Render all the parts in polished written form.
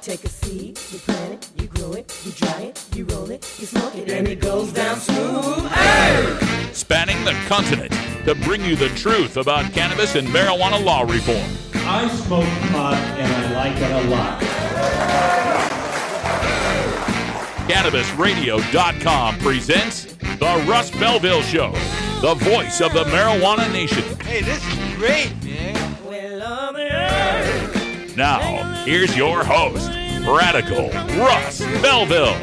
Take a seed, you plant it, you grow it, you dry it, you roll it, you smoke it, and it goes down smooth. Hey! Spanning the continent to bring you the truth about cannabis and marijuana law reform. I smoke pot and I like it a lot. CannabisRadio.com presents The Russ Belville Show, the voice of the marijuana nation. Hey, this is great, man. Now, here's your host, Radical Russ Belville.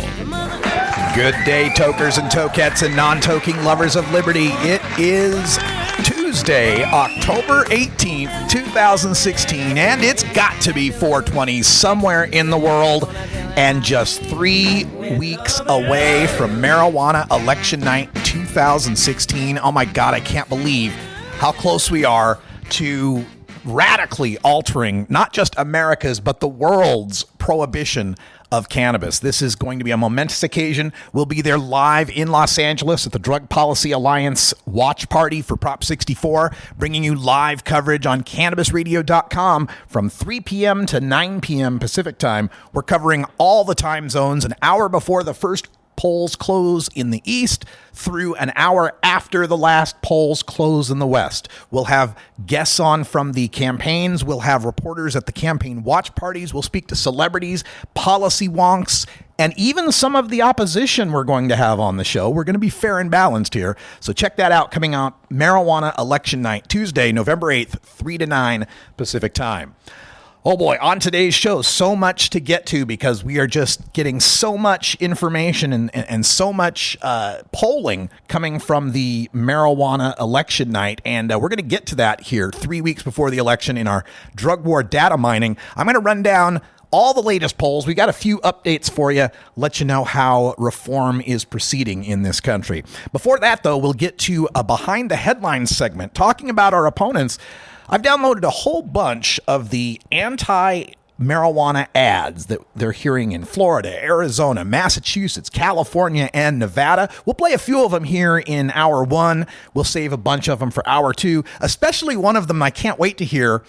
Good day, tokers and tokettes and non-toking lovers of liberty. It is Tuesday, October 18th, 2016, and it's got to be 420 somewhere in the world, and just 3 weeks away from marijuana election night 2016. Oh my God, I can't believe how close we are to radically altering not just America's, but the world's prohibition of cannabis. This is going to be a momentous occasion. We'll be there live in Los Angeles at the Drug Policy Alliance watch party for Prop 64, bringing you live coverage on CannabisRadio.com from 3 p.m. to 9 p.m. Pacific time. We're covering all the time zones an hour before the first polls close in the East through an hour after the last polls close in the West. We'll have guests on from the campaigns. We'll have reporters at the campaign watch parties. We'll speak to celebrities, policy wonks, and even some of the opposition we're going to have on the show. We're going to be fair and balanced here. So check that out coming out Marijuana Election Night, Tuesday, November 8th, 3 to 9 Pacific time. Oh boy, on today's show, so much to get to because we are just getting so much information and so much polling coming from the marijuana election night. And we're going to get to that here 3 weeks before the election in our drug war data mining. I'm going to run down all the latest polls. We got a few updates for you, let you know how reform is proceeding in this country. Before that, though, we'll get to a behind the headlines segment talking about our opponents. I've downloaded a whole bunch of the anti-marijuana ads that they're hearing in Florida, Arizona, Massachusetts, California, and Nevada. We'll play a few of them here in hour one. We'll save a bunch of them for hour two, especially one of them I can't wait to hear,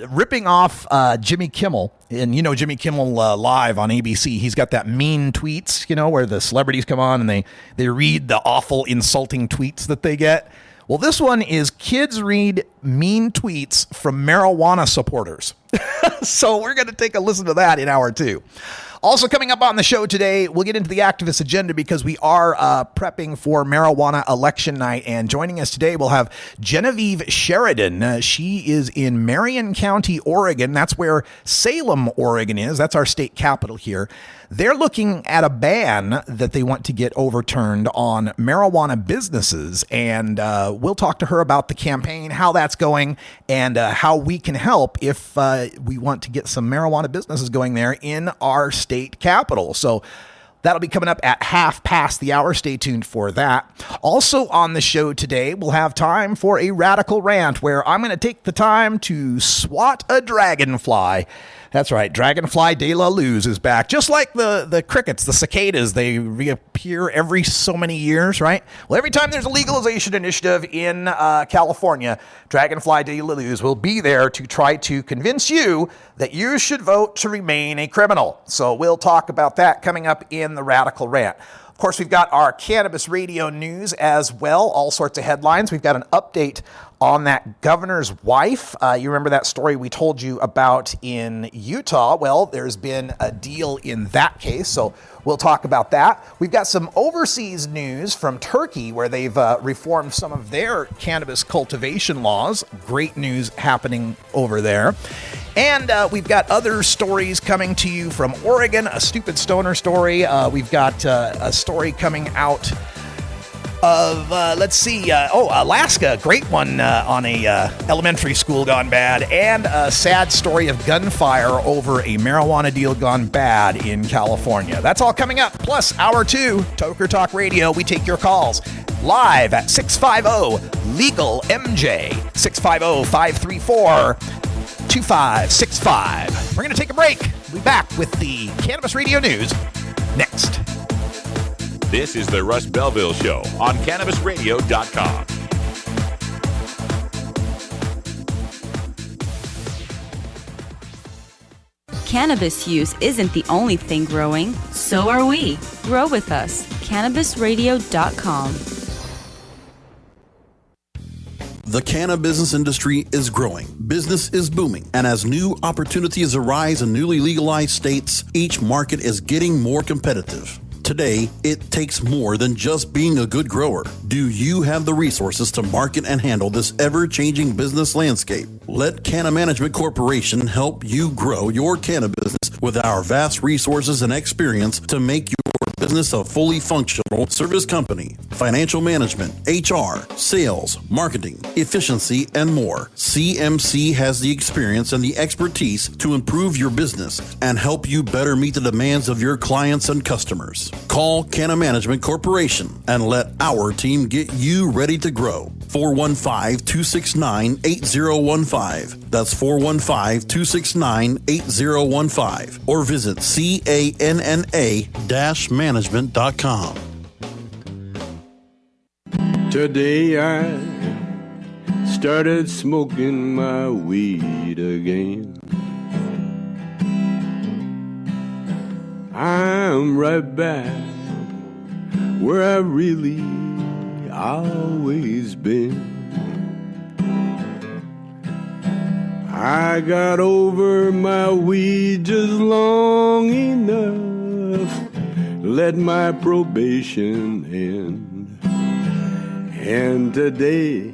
ripping off Jimmy Kimmel. And you know Jimmy Kimmel live on ABC. He's got that mean tweets, you know, where the celebrities come on and they read the awful, insulting tweets that they get. Well, this one is kids read mean tweets from marijuana supporters. So we're going to take a listen to that in hour two. Also coming up on the show today, we'll get into the activist agenda because we are prepping for marijuana election night. And joining us today, we'll have Genevieve Sheridan. She is in Marion County, Oregon. That's where Salem, Oregon is. That's our state capital here. They're looking at a ban that they want to get overturned on marijuana businesses. And we'll talk to her about the campaign, how that's going, and how we can help if we want to get some marijuana businesses going there in our state capital. So that'll be coming up at 1:30. Stay tuned for that. Also on the show today, we'll have time for a radical rant where I'm going to take the time to swat a dragonfly. That's right, Dragonfly de la Luz is back. Just like the crickets, the cicadas, they reappear every so many years, right? Well, every time there's a legalization initiative in California, Dragonfly de la Luz will be there to try to convince you that you should vote to remain a criminal. So we'll talk about that coming up in the Radical Rant. Of course, we've got our Cannabis Radio news as well, all sorts of headlines. We've got an update on that governor's wife. You remember that story we told you about in Utah? Well, there's been a deal in that case, so we'll talk about that. We've got some overseas news from Turkey where they've reformed some of their cannabis cultivation laws. Great news happening over there. And we've got other stories coming to you from Oregon, a stupid stoner story. We've got a story coming out of, Alaska. Great one on a elementary school gone bad. And a sad story of gunfire over a marijuana deal gone bad in California. That's all coming up. Plus, hour two, Toker Talk Radio. We take your calls live at 650-LEGAL-MJ, 650-534-2565. We're going to take a break. We'll be back with the Cannabis Radio News next. This is the Russ Belville Show on CannabisRadio.com. Cannabis use isn't the only thing growing. So are we. Grow with us. CannabisRadio.com. The cannabis industry is growing, business is booming, and as new opportunities arise in newly legalized states, each market is getting more competitive. Today, it takes more than just being a good grower. Do you have the resources to market and handle this ever-changing business landscape? Let Canna Management Corporation help you grow your cannabis business with our vast resources and experience to make your business a fully functional service company, financial management, HR, sales, marketing, efficiency, and more. CMC has the experience and the expertise to improve your business and help you better meet the demands of your clients and customers. Call Canna Management Corporation and let our team get you ready to grow. 415-269-8015. That's 415-269-8015. Or visit canna-management.com. Today I started smoking my weed again. I'm right back where I really always been. I got over my weed just long enough, let my probation end. And today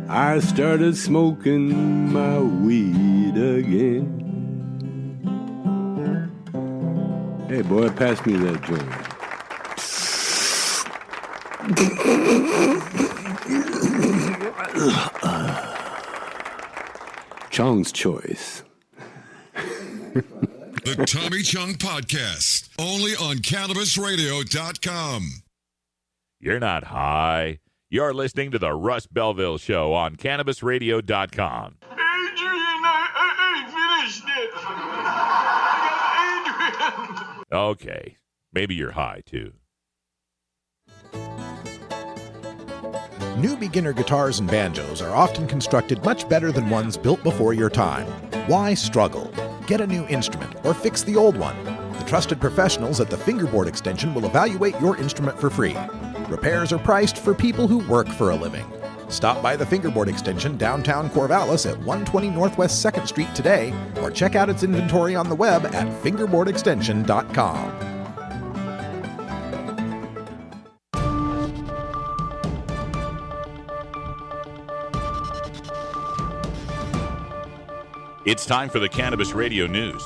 I started smoking my weed again. Hey boy, pass me that joint. Chong's Choice. The Tommy Chong Podcast, only on CannabisRadio.com. You're not high. You're listening to the Russ Belville Show on CannabisRadio.com. Adrian, I ain't finished it. I got Adrian. Okay, maybe you're high, too. New beginner guitars and banjos are often constructed much better than ones built before your time. Why struggle? Get a new instrument or fix the old one. The trusted professionals at the Fingerboard Extension will evaluate your instrument for free. Repairs are priced for people who work for a living. Stop by the Fingerboard Extension downtown Corvallis at 120 Northwest 2nd Street today, or check out its inventory on the web at fingerboardextension.com. It's time for the Cannabis Radio News,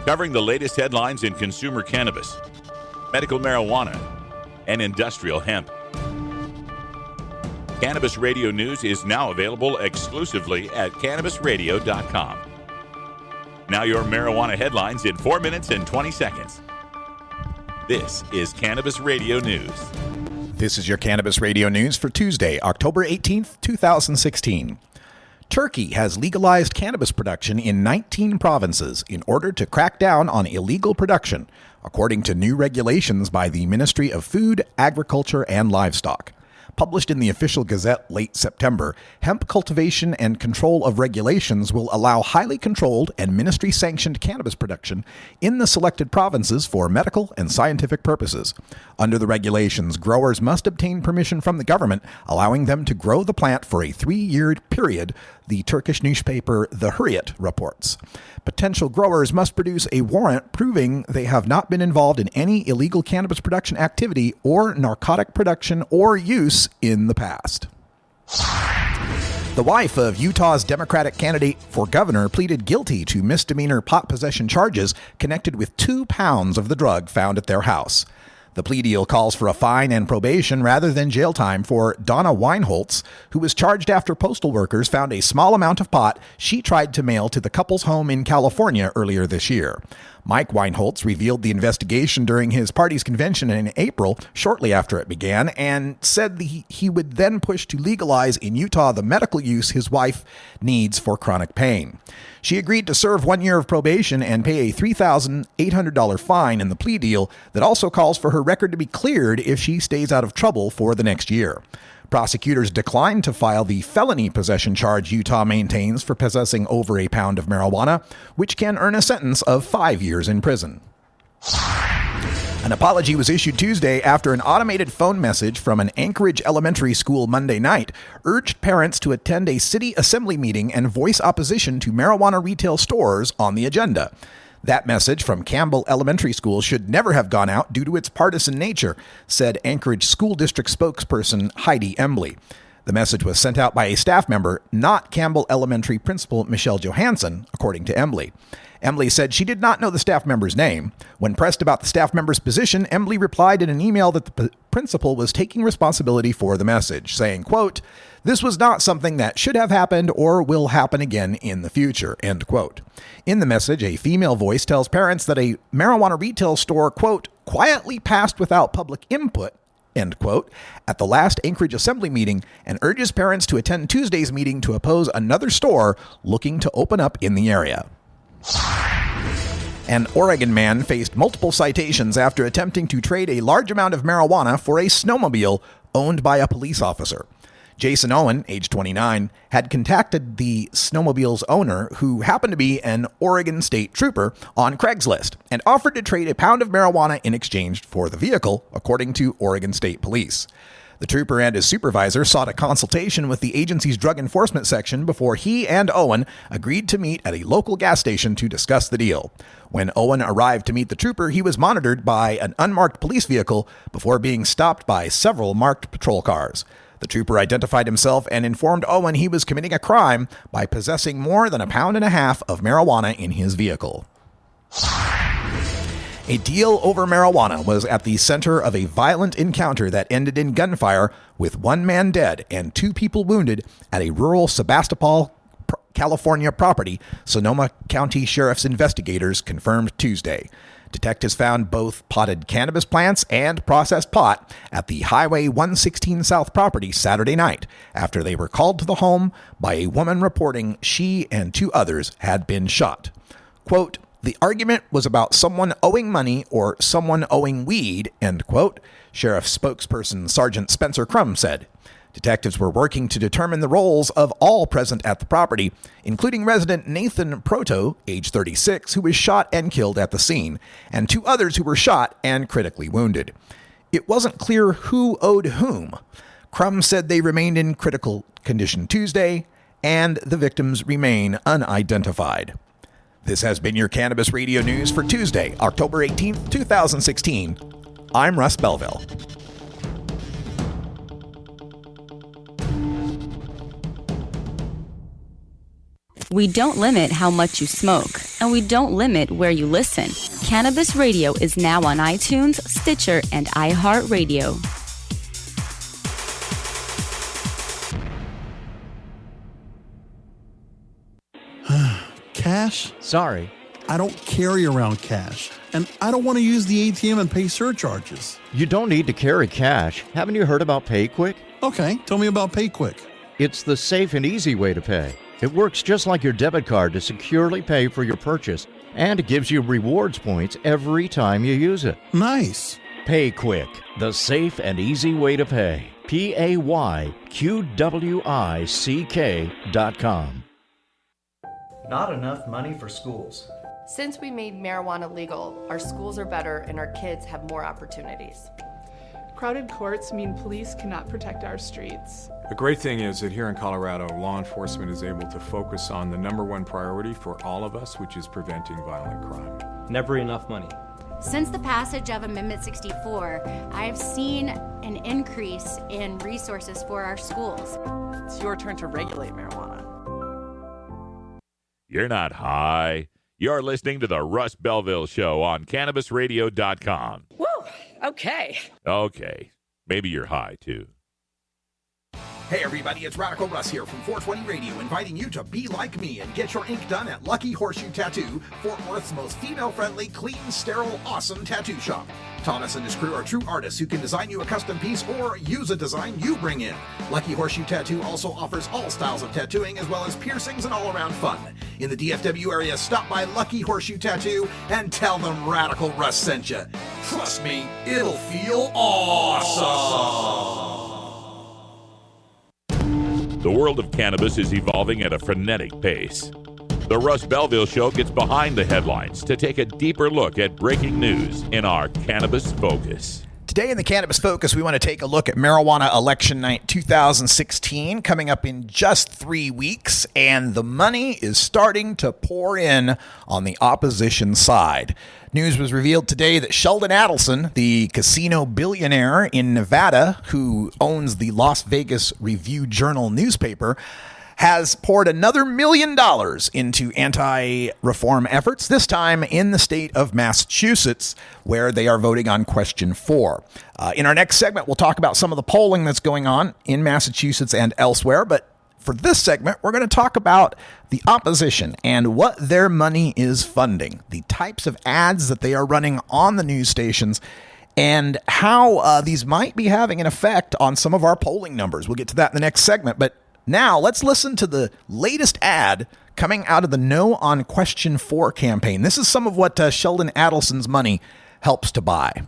covering the latest headlines in consumer cannabis, medical marijuana, and industrial hemp. Cannabis Radio News is now available exclusively at CannabisRadio.com. Now your marijuana headlines in 4 minutes and 20 seconds. This is Cannabis Radio News. This is your Cannabis Radio News for Tuesday, October 18th, 2016. Turkey has legalized cannabis production in 19 provinces in order to crack down on illegal production, according to new regulations by the Ministry of Food, Agriculture, and Livestock. Published in the Official Gazette late September, hemp cultivation and control of regulations will allow highly controlled and ministry-sanctioned cannabis production in the selected provinces for medical and scientific purposes. Under the regulations, growers must obtain permission from the government, allowing them to grow the plant for a 3-year period, the Turkish newspaper The Hurriyet reports. Potential growers must produce a warrant proving they have not been involved in any illegal cannabis production activity or narcotic production or use in the past. The wife of Utah's Democratic candidate for governor pleaded guilty to misdemeanor pot possession charges connected with 2 pounds of the drug found at their house. The plea deal calls for a fine and probation rather than jail time for Donna Weinholtz, who was charged after postal workers found a small amount of pot she tried to mail to the couple's home in California earlier this year. Mike Weinholtz revealed the investigation during his party's convention in April, shortly after it began, and said he would then push to legalize in Utah the medical use his wife needs for chronic pain. She agreed to serve 1 year of probation and pay a $3,800 fine in the plea deal that also calls for her record to be cleared if she stays out of trouble for the next year. Prosecutors declined to file the felony possession charge Utah maintains for possessing over a pound of marijuana, which can earn a sentence of 5 years in prison. An apology was issued Tuesday after an automated phone message from an Anchorage elementary school Monday night urged parents to attend a city assembly meeting and voice opposition to marijuana retail stores on the agenda. That message from Campbell Elementary School should never have gone out due to its partisan nature, said Anchorage School District spokesperson Heidi Embley. The message was sent out by a staff member, not Campbell Elementary Principal Michelle Johansson, according to Embley. Embley said she did not know the staff member's name. When pressed about the staff member's position, Embley replied in an email that the principal was taking responsibility for the message, saying, quote, "This was not something that should have happened or will happen again in the future," end quote. In the message, a female voice tells parents that a marijuana retail store, quote, "quietly passed without public input," end quote, at the last Anchorage Assembly meeting and urges parents to attend Tuesday's meeting to oppose another store looking to open up in the area. An Oregon man faced multiple citations after attempting to trade a large amount of marijuana for a snowmobile owned by a police officer. Jason Owen, age 29, had contacted the snowmobile's owner, who happened to be an Oregon State Trooper, on Craigslist and offered to trade a pound of marijuana in exchange for the vehicle, according to Oregon State Police. The trooper and his supervisor sought a consultation with the agency's drug enforcement section before he and Owen agreed to meet at a local gas station to discuss the deal. When Owen arrived to meet the trooper, he was monitored by an unmarked police vehicle before being stopped by several marked patrol cars. The trooper identified himself and informed Owen he was committing a crime by possessing more than 1.5 pounds of marijuana in his vehicle. A deal over marijuana was at the center of a violent encounter that ended in gunfire, with 1 man dead and 2 people wounded at a rural Sebastopol, California property, Sonoma County Sheriff's investigators confirmed Tuesday. Detectives found both potted cannabis plants and processed pot at the Highway 116 South property Saturday night after they were called to the home by a woman reporting she and 2 others had been shot. Quote, "The argument was about someone owing money or someone owing weed," end quote, Sheriff spokesperson Sergeant Spencer Crum said. Detectives were working to determine the roles of all present at the property, including resident Nathan Proto, age 36, who was shot and killed at the scene, and 2 others who were shot and critically wounded. It wasn't clear who owed whom. Crum said they remained in critical condition Tuesday, and the victims remain unidentified. This has been your Cannabis Radio News for Tuesday, October 18th, 2016. I'm Russ Belville. We don't limit how much you smoke, and we don't limit where you listen. Cannabis Radio is now on iTunes, Stitcher, and iHeartRadio. Cash? Sorry. I don't carry around cash, and I don't want to use the ATM and pay surcharges. You don't need to carry cash. Haven't you heard about PayQuick? Okay, tell me about PayQuick. It's the safe and easy way to pay. It works just like your debit card to securely pay for your purchase, and it gives you rewards points every time you use it. Nice. PayQuick, the safe and easy way to pay. PayQuick.com. Not enough money for schools. Since we made marijuana legal, our schools are better and our kids have more opportunities. Crowded courts mean police cannot protect our streets. The great thing is that here in Colorado, law enforcement is able to focus on the #1 priority for all of us, which is preventing violent crime. Never enough money. Since the passage of Amendment 64, I have seen an increase in resources for our schools. It's your turn to regulate marijuana. You're not high. You're listening to the Russ Belville Show on CannabisRadio.com. Woo! Okay. Okay. Maybe you're high, too. Hey everybody, it's Radical Russ here from 420 Radio, inviting you to be like me and get your ink done at Lucky Horseshoe Tattoo, Fort Worth's most female-friendly, clean, sterile, awesome tattoo shop. Thomas and his crew are true artists who can design you a custom piece or use a design you bring in. Lucky Horseshoe Tattoo also offers all styles of tattooing as well as piercings and all-around fun. In the DFW area, stop by Lucky Horseshoe Tattoo and tell them Radical Russ sent you. Trust me, it'll feel awesome. The world of cannabis is evolving at a frenetic pace. The Russ Belville Show gets behind the headlines to take a deeper look at breaking news in our Cannabis Focus. Today in the Cannabis Focus, we want to take a look at marijuana election night 2016 coming up in just 3 weeks, and the money is starting to pour in on the opposition side. News was revealed today that Sheldon Adelson, the casino billionaire in Nevada who owns the Las Vegas Review-Journal newspaper, has poured another $1 million into anti-reform efforts, this time in the state of Massachusetts, where they are voting on Question 4. In our next segment, we'll talk about some of the polling that's going on in Massachusetts and elsewhere, but for this segment, we're going to talk about the opposition and what their money is funding, the types of ads that they are running on the news stations, and how these might be having an effect on some of our polling numbers. We'll get to that in the next segment, but now, let's listen to the latest ad coming out of the No on Question 4 campaign. This is some of what Sheldon Adelson's money helps to buy.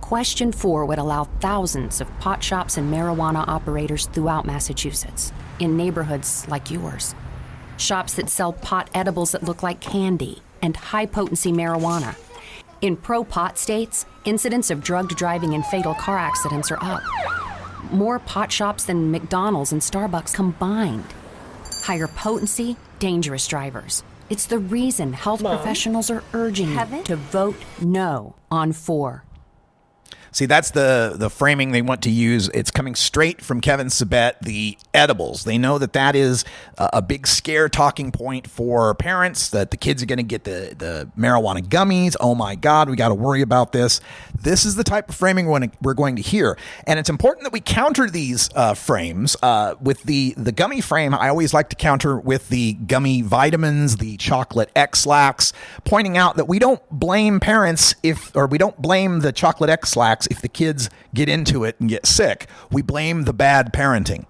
Question 4 would allow thousands of pot shops and marijuana operators throughout Massachusetts, in neighborhoods like yours. Shops that sell pot edibles that look like candy and high-potency marijuana. In pro-pot states, incidents of drugged driving and fatal car accidents are up. More pot shops than McDonald's and Starbucks combined. Higher potency, dangerous drivers. It's the reason health professionals are urging you to vote no on 4. See, that's the framing they want to use. It's coming straight from Kevin Sabet, the edibles. They know that is a big scare talking point for parents, that the kids are going to get the marijuana gummies. Oh my God, we got to worry about this. This is the type of framing we're going to hear. And it's important that we counter these frames. With the gummy frame, I always like to counter with the gummy vitamins, the chocolate X-Lax, pointing out that we don't blame parents we don't blame the chocolate X-Lax if the kids get into it and get sick. We blame the bad parenting.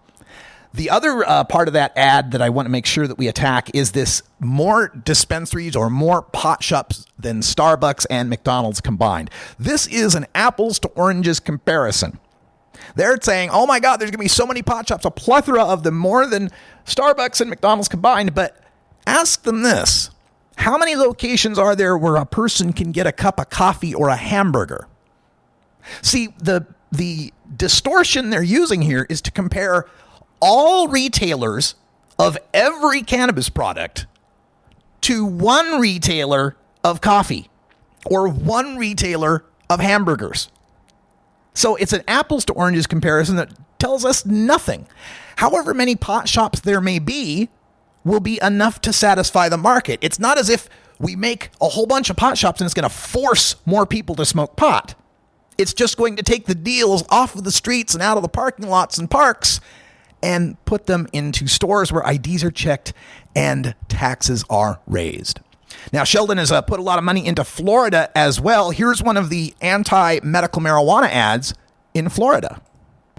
The other part of that ad that I want to make sure that we attack is this: more dispensaries or more pot shops than Starbucks and McDonald's combined. This is an apples to oranges comparison. They're saying, oh my God, there's going to be so many pot shops, a plethora of them, more than Starbucks and McDonald's combined. But ask them this: how many locations are there where a person can get a cup of coffee or a hamburger? See, the distortion they're using here is to compare all retailers of every cannabis product to one retailer of coffee or one retailer of hamburgers. So it's an apples to oranges comparison that tells us nothing. However many pot shops there may be will be enough to satisfy the market. It's not as if we make a whole bunch of pot shops and it's going to force more people to smoke pot. It's just going to take the deals off of the streets and out of the parking lots and parks and put them into stores where IDs are checked and taxes are raised. Now, Sheldon has put a lot of money into Florida as well. Here's one of the anti-medical marijuana ads in Florida.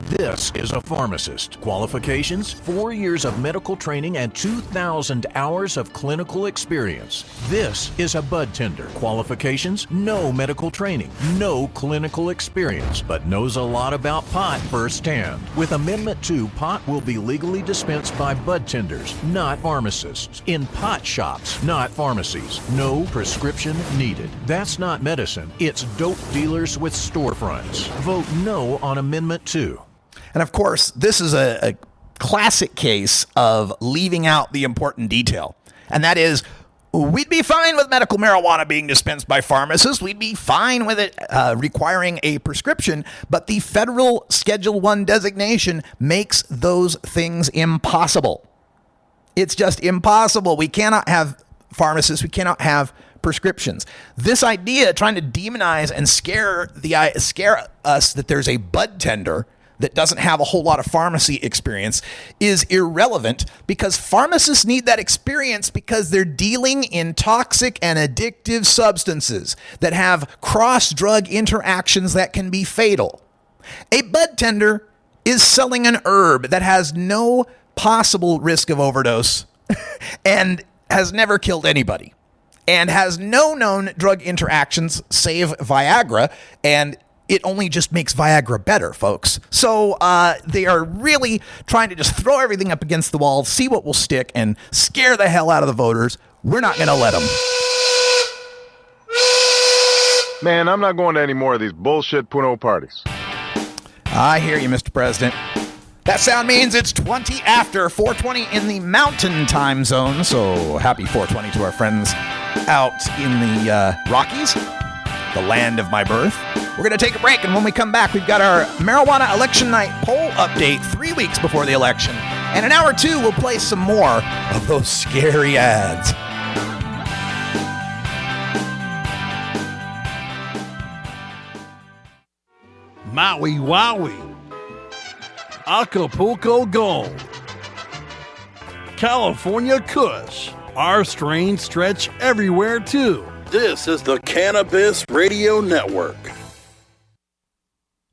This is a pharmacist. Qualifications: 4 years of medical training and 2,000 hours of clinical experience. This is a bud tender. Qualifications: no medical training, no clinical experience, but knows a lot about pot firsthand. With Amendment 2, pot will be legally dispensed by bud tenders, not pharmacists. In pot shops, not pharmacies. No prescription needed. That's not medicine. It's dope dealers with storefronts. Vote no on Amendment 2. And of course, this is a classic case of leaving out the important detail. And that is, we'd be fine with medical marijuana being dispensed by pharmacists. We'd be fine with it requiring a prescription. But the federal Schedule I designation makes those things impossible. It's just impossible. We cannot have pharmacists. We cannot have prescriptions. This idea, trying to demonize and scare us that there's a bud tender that doesn't have a whole lot of pharmacy experience, is irrelevant, because pharmacists need that experience because they're dealing in toxic and addictive substances that have cross-drug interactions that can be fatal. A bud tender is selling an herb that has no possible risk of overdose and has never killed anybody and has no known drug interactions save Viagra, and it only just makes Viagra better, folks. So they are really trying to just throw everything up against the wall, see what will stick, and scare the hell out of the voters. We're not going to let them. Man, I'm not going to any more of these bullshit Puno parties. I hear you, Mr. President. That sound means it's 20 after 4:20 in the Mountain Time Zone. So happy 4:20 to our friends out in the Rockies, the land of my birth. We're going to take a break, and when we come back, we've got our marijuana election night poll update 3 weeks before the election. And in hour 2, we'll play some more of those scary ads. Maui Wowie, Acapulco Gold, California Kush. Our strains stretch everywhere too. This is the Cannabis Radio Network.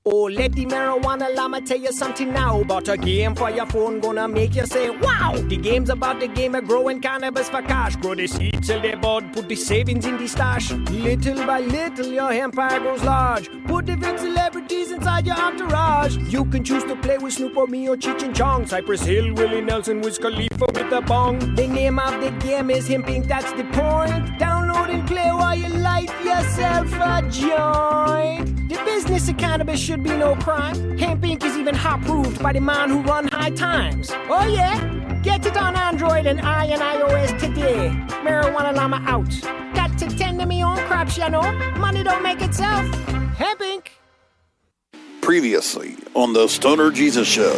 Oh, let the marijuana llama tell you something now about a game for your phone gonna make you say, wow! The game's about the game of growing cannabis for cash. Grow the seed, sell the bud, put the savings in the stash. Little by little, your empire grows large. Put different celebrities inside your entourage. You can choose to play with Snoop or me or Cheech and Chong, Cypress Hill, Willie Nelson, Wiz Khalifa with the bong. The name of the game is Hemp Inc., that's the point. Download and play while you light yourself a joint. The business of cannabis should be no crime. Hemp Inc. is even hot-proofed by the man who run High Times. Oh yeah? Get it on Android and iOS today. Marijuana llama out. Got to tend to me own crops, you know. Money don't make itself. Hemp Inc. Previously on the Stoner Jesus Show.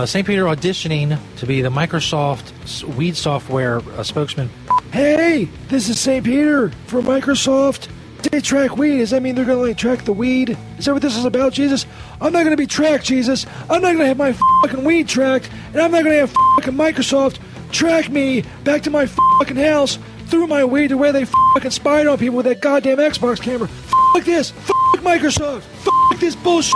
St. Peter auditioning to be the Microsoft weed software spokesman. Hey, this is St. Peter for Microsoft. They track weed. Does that mean they're going to track the weed? Is that what this is about, Jesus? I'm not going to be tracked, Jesus. I'm not going to have my fucking weed tracked, and I'm not going to have fucking Microsoft track me back to my fucking house through my weed to where they fucking spied on people with that goddamn Xbox camera. Fuck this. Fuck Microsoft. Fuck this bullshit.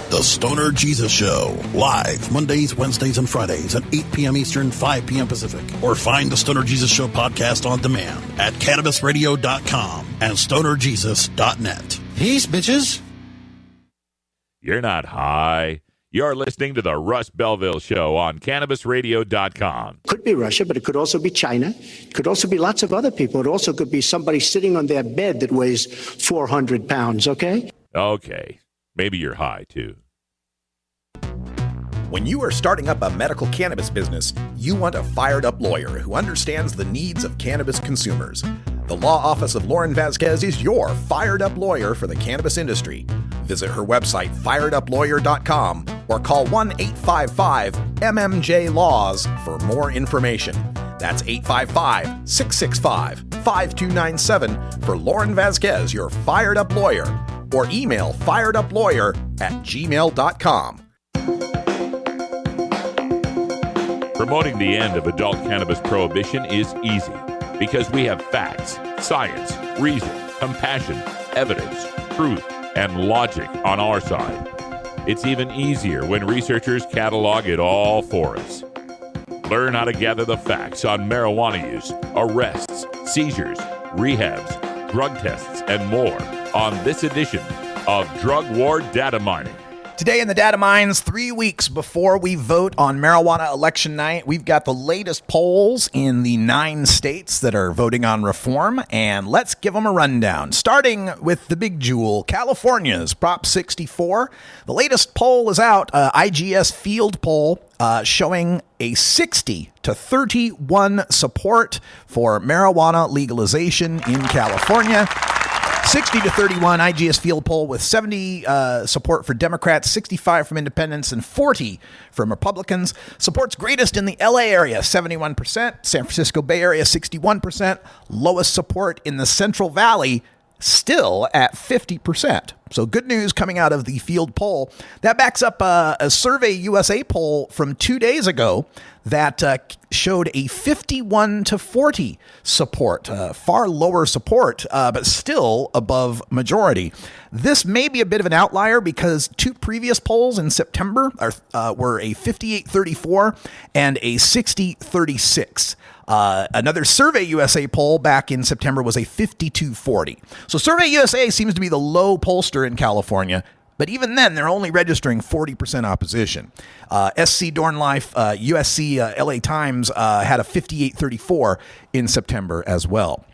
The Stoner Jesus Show, live Mondays, Wednesdays, and Fridays at 8 p.m. Eastern, 5 p.m. Pacific. Or find the Stoner Jesus Show podcast on demand at CannabisRadio.com and StonerJesus.net. Peace, bitches. You're not high. You're listening to the Russ Belville Show on CannabisRadio.com. Could be Russia, but it could also be China. It could also be lots of other people. It also could be somebody sitting on their bed that weighs 400 pounds, okay? Okay. Maybe you're high, too. When you are starting up a medical cannabis business, you want a fired-up lawyer who understands the needs of cannabis consumers. The law office of Lauren Vasquez is your fired-up lawyer for the cannabis industry. Visit her website, fireduplawyer.com, or call 1-855-MMJ-LAWS for more information. That's 855-665-5297 for Lauren Vasquez, your fired-up lawyer, or email fireduplawyer@gmail.com. Promoting the end of adult cannabis prohibition is easy because we have facts, science, reason, compassion, evidence, truth, and logic on our side. It's even easier when researchers catalog it all for us. Learn how to gather the facts on marijuana use, arrests, seizures, rehabs, drug tests, and more on this edition of Drug War Data Mining. Today in the Data Mines, 3 weeks before we vote on marijuana election night, we've got the latest polls in the 9 states that are voting on reform, and let's give them a rundown. Starting with the big jewel, California's Prop 64. The latest poll is out, IGS field poll, showing a 60-31 support for marijuana legalization in California. 60-31 IGS field poll with 70 support for Democrats, 65 from independents, and 40 from Republicans. Support's greatest in the LA area, 71%. San Francisco Bay Area, 61%. Lowest support in the Central Valley, still at 50%. So good news coming out of the field poll. That backs up a Survey USA poll from 2 days ago that showed a 51-40 support, far lower support, but still above majority. This may be a bit of an outlier because 2 previous polls in September were a 58-34 and a 60-36. Another Survey USA poll back in September was a 52-40. So Survey USA seems to be the low pollster in California, but even then, they're only registering 40% opposition. SC Dornlife, USC, LA Times had a 58-34 in September as well.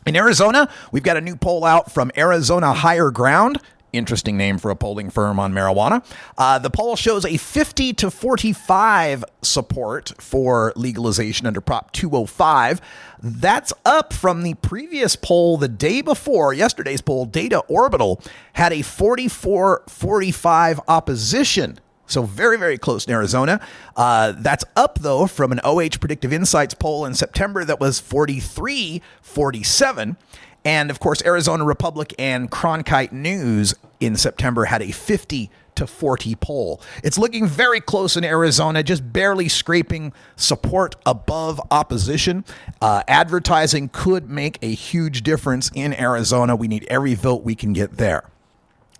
In Arizona, we've got a new poll out from Arizona Higher Ground. Interesting name for a polling firm on marijuana. The poll shows a 50 to 45 support for legalization under Prop 205. That's up from the previous poll the day before. Yesterday's poll, Data Orbital, had a 44-45 opposition. So very, very close in Arizona. That's up, though, from an OH Predictive Insights poll in September that was 43-47. And, of course, Arizona Republic and Cronkite News in September had a 50-40 poll. It's looking very close in Arizona, just barely scraping support above opposition. Advertising could make a huge difference in Arizona. We need every vote we can get there.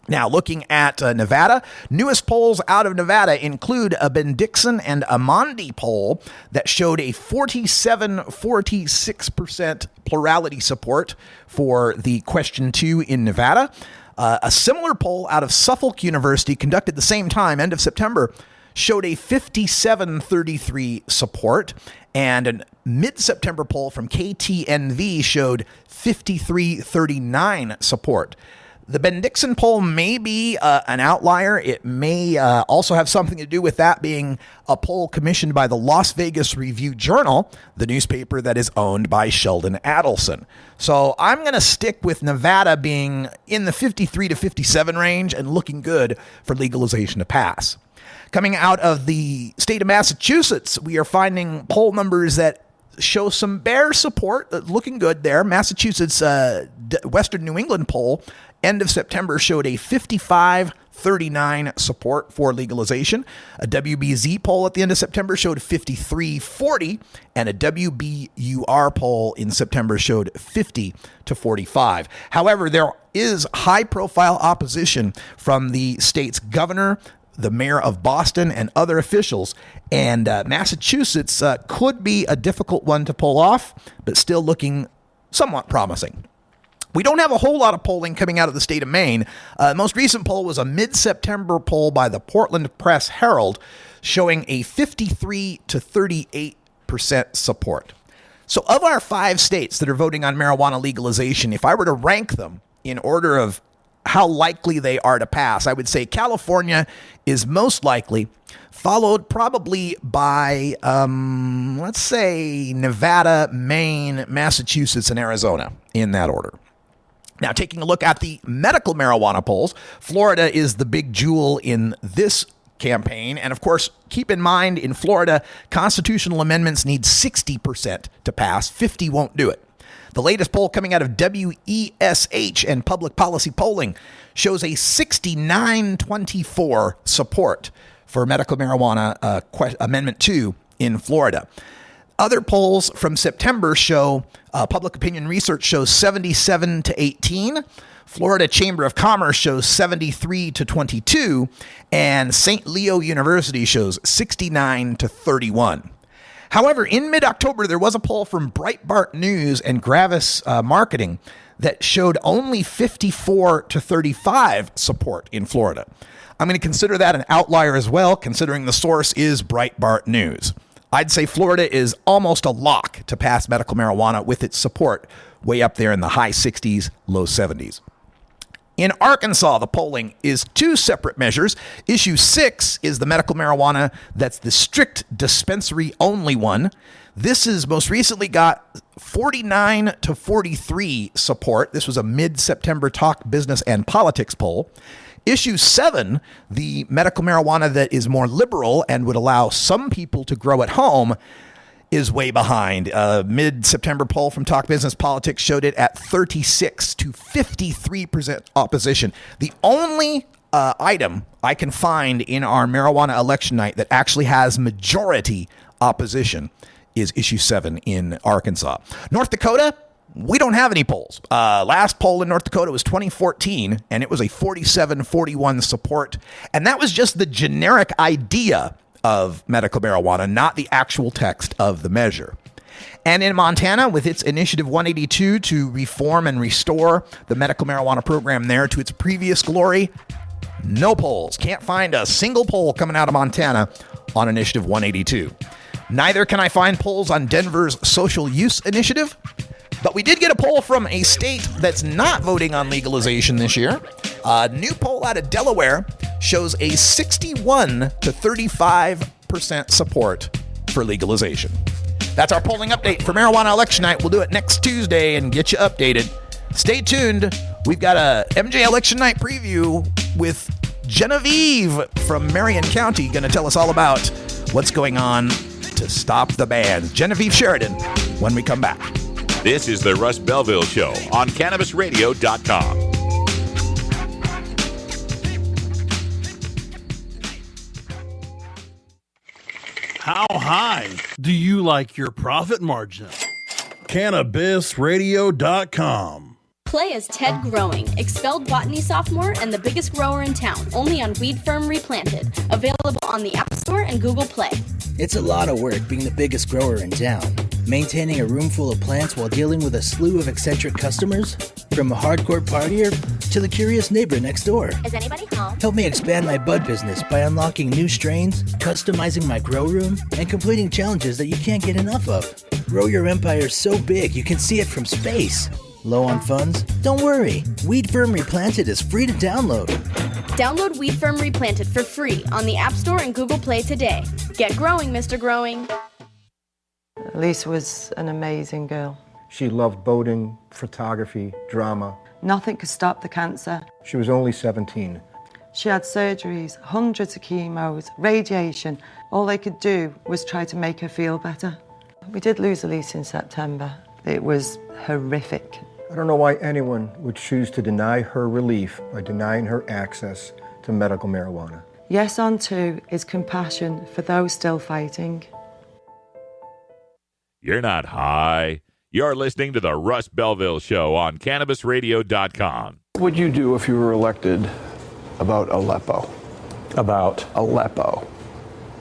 Now, looking at Nevada, newest polls out of Nevada include a Ben Dixon and Amandi poll that showed a 47-46% plurality support for the question 2 in Nevada. A similar poll out of Suffolk University conducted the same time, end of September, showed a 57-33 support. And a mid-September poll from KTNV showed 53-39 support. The Ben Dixon poll may be an outlier. It may also have something to do with that being a poll commissioned by the Las Vegas Review-Journal, the newspaper that is owned by Sheldon Adelson. So I'm going to stick with Nevada being in the 53 to 57 range and looking good for legalization to pass. Coming out of the state of Massachusetts, we are finding poll numbers that show some bare support, looking good there. Massachusetts Western New England poll, end of September, showed a 55-39 support for legalization. A WBZ poll at the end of September showed 53-40, and a WBUR poll in September showed 50-45. However, there is high-profile opposition from the state's governor, the mayor of Boston, and other officials. And Massachusetts could be a difficult one to pull off, but still looking somewhat promising. We don't have a whole lot of polling coming out of the state of Maine. The most recent poll was a mid-September poll by the Portland Press Herald showing a 53-38% support. So of our 5 states that are voting on marijuana legalization, if I were to rank them in order of how likely they are to pass, I would say California is most likely, followed probably by, let's say, Nevada, Maine, Massachusetts, and Arizona in that order. Now, taking a look at the medical marijuana polls, Florida is the big jewel in this campaign. And of course, keep in mind, in Florida, constitutional amendments need 60% to pass. 50 won't do it. The latest poll coming out of WESH and Public Policy Polling shows a 69-24 support for medical marijuana Amendment 2 in Florida. Other polls from September show, Public Opinion Research shows 77-18. Florida Chamber of Commerce shows 73-22. And St. Leo University shows 69-31. However, in mid-October, there was a poll from Breitbart News and Gravis Marketing that showed only 54-35 support in Florida. I'm going to consider that an outlier as well, considering the source is Breitbart News. I'd say Florida is almost a lock to pass medical marijuana with its support way up there in the high 60s, low 70s. In Arkansas, the polling is 2 separate measures. Issue 6 is the medical marijuana that's the strict dispensary only one. This is most recently got 49-43 support. This was a mid-September Talk Business and Politics poll. Issue 7, the medical marijuana that is more liberal and would allow some people to grow at home, is way behind. A mid-September poll from Talk Business Politics showed it at 36-53% opposition. The only item I can find in our marijuana election night that actually has majority opposition is issue 7 in Arkansas. North Dakota, we don't have any polls. Last poll in North Dakota was 2014, and it was a 47-41 support. And that was just the generic idea of medical marijuana, not the actual text of the measure. And in Montana, with its Initiative 182 to reform and restore the medical marijuana program there to its previous glory, no polls. Can't find a single poll coming out of Montana on Initiative 182. Neither can I find polls on Denver's social use initiative, but we did get a poll from a state that's not voting on legalization this year. A new poll out of Delaware shows a 61 to 35% support for legalization. That's our polling update for marijuana election night. We'll do it next Tuesday and get you updated. Stay tuned. We've got a MJ election night preview with Genevieve from Marion County, going to tell us all about what's going on to stop the bans. Genevieve Sheridan when we come back. This is the Russ Belville Show on CannabisRadio.com. How high do you like your profit margin? CannabisRadio.com. Play as Ted Growing, expelled botany sophomore and the biggest grower in town, only on Weed Firm Replanted. Available on the App Store and Google Play. It's a lot of work being the biggest grower in town. Maintaining a room full of plants while dealing with a slew of eccentric customers? From a hardcore partier to the curious neighbor next door. Is anybody home? Help me expand my bud business by unlocking new strains, customizing my grow room, and completing challenges that you can't get enough of. Grow your empire so big you can see it from space. Low on funds? Don't worry. Weed Firm Replanted is free to download. Download Weed Firm Replanted for free on the App Store and Google Play today. Get growing, Mr. Growing. Lisa was an amazing girl. She loved boating, photography, drama. Nothing could stop the cancer. She was only 17. She had surgeries, hundreds of chemos, radiation. All they could do was try to make her feel better. We did lose Elise in September. It was horrific. I don't know why anyone would choose to deny her relief by denying her access to medical marijuana. Yes on 2 is compassion for those still fighting. You're not high. You're listening to the Russ Belville Show on CannabisRadio.com. What would you do if you were elected about Aleppo? About? Aleppo.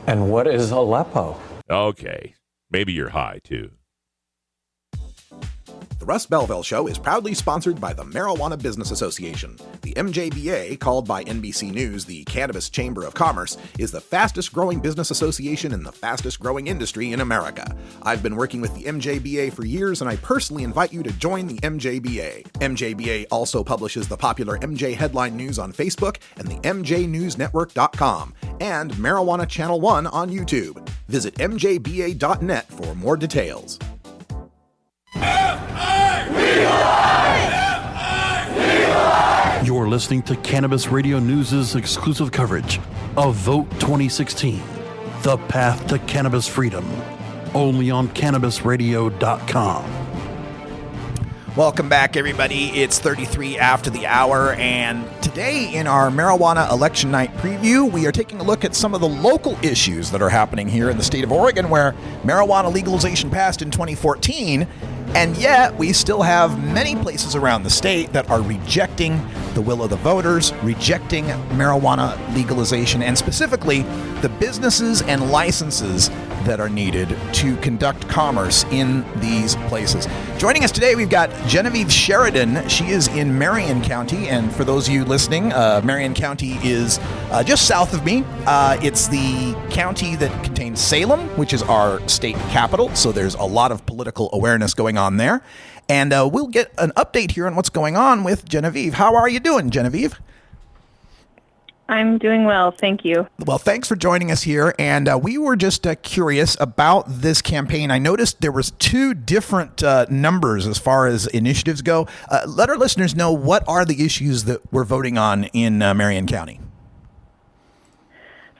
And what is Aleppo? Okay. Maybe you're high, too. The Russ Belville Show is proudly sponsored by the Marijuana Business Association. The MJBA, called by NBC News the Cannabis Chamber of Commerce, is the fastest growing business association in the fastest growing industry in America. I've been working with the MJBA for years, and I personally invite you to join the MJBA. MJBA also publishes the popular MJ Headline News on Facebook and the MJNewsNetwork.com and Marijuana Channel 1 on YouTube. Visit mjba.net for more details. You're listening to Cannabis Radio News' exclusive coverage of Vote 2016, The Path to Cannabis Freedom, only on CannabisRadio.com. Welcome back, everybody. It's 33 after the hour, and today in our Marijuana Election Night preview, we are taking a look at some of the local issues that are happening here in the state of Oregon, where marijuana legalization passed in 2014, and yet we still have many places around the state that are rejecting the will of the voters, rejecting marijuana legalization, and specifically the businesses and licenses that are needed to conduct commerce in these places. Joining us today, we've got Genevieve Sheridan. She is in Marion County, and for those of you listening, Marion County is just south of me. It's the county that contains Salem, which is our state capital, so there's a lot of political awareness going on there. And we'll get an update here on what's going on with Genevieve. How are you doing, Genevieve? I'm doing well, thank you. Well, thanks for joining us here. And we were just curious about this campaign. I noticed there was 2 different numbers as far as initiatives go. Let our listeners know, what are the issues that we're voting on in Marion County?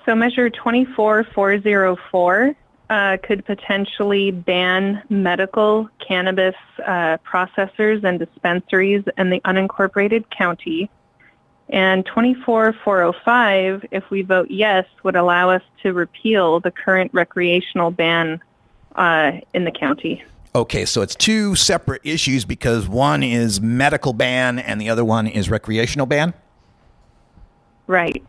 So Measure 24404 could potentially ban medical cannabis processors and dispensaries in the unincorporated county. And 24405, if we vote yes, would allow us to repeal the current recreational ban in the county. Okay, so it's 2 separate issues because one is medical ban and the other one is recreational ban? Right.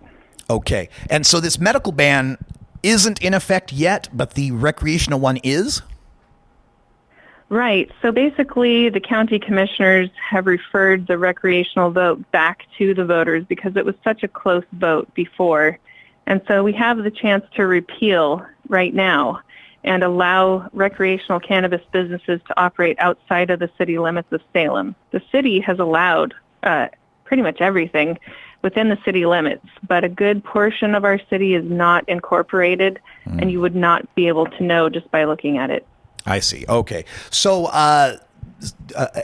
Okay, and so this medical ban isn't in effect yet, but the recreational one is? Right. So basically, the county commissioners have referred the recreational vote back to the voters because it was such a close vote before. And so we have the chance to repeal right now and allow recreational cannabis businesses to operate outside of the city limits of Salem. The city has allowed pretty much everything within the city limits, but a good portion of our city is not incorporated, and you would not be able to know just by looking at it. I see. Okay. So an